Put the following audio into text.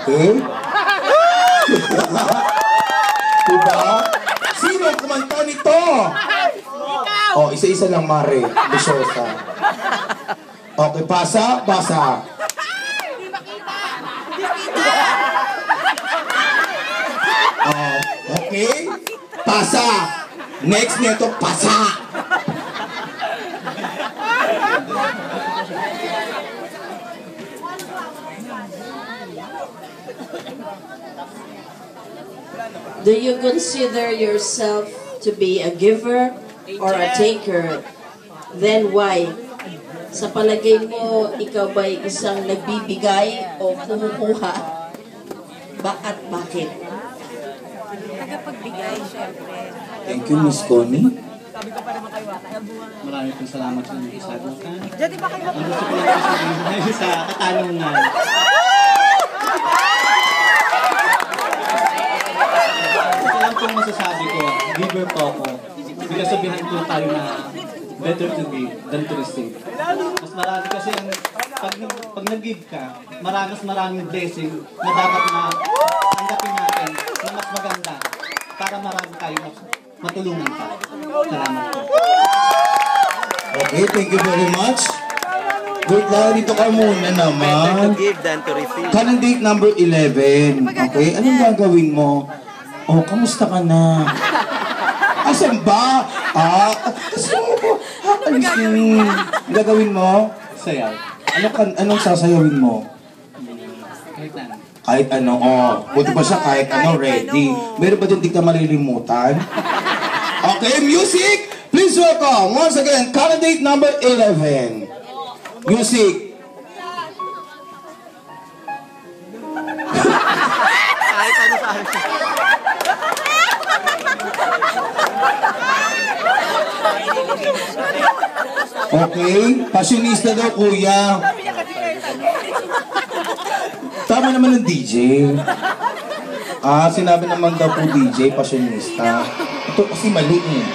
Okay? Diba? Sino ang kumanta nito? Oh, isa-isa lang, Mare. Bisyosa. Okay, pasa, basa. Oh, okay? Pasa. Next nito, pasa. Do you consider yourself to be a giver or a taker? Then why? Sa palagay mo, ikaw ba'y isang nagbibigay o kumukuha? At bakit? Tagapagbigay, syempre. Thank you, Miss Connie. Maraming pong salamat sa inyong sagutan. Jadi ba kayo Ang gusto ko lang po sabihin sa katanungan. Ito lang pong masasabi ko, giver po ako. Binasabihan po tayo na better to give than to receive. Mas marami kasi ang pag nag-give ka, maraming blessing na dapat na tanggapin natin na mas maganda para marami tayo matulungan pa. Salamat po. Okay, thank you very much. Wait lang, dito ka muna naman. Give than to receive. Candidate number 11. Okay, anong gagawin mo? Oh, kamusta ka na? Asan ba? Kasi mo. Gagawin mo? Sayaw. Anong sasayawin mo? Kahit na. Kahit ano, buti ba siya kahit ano, ready? Meron ba dyan di ka malilimutan? Okay, music! Please welcome, once again, candidate number 11. Music! Kahit ano sa akin. Okay, passionista daw, kuya. Tama naman ng DJ. Sinabi naman daw po DJ, passionista. Ito kasi mali eh.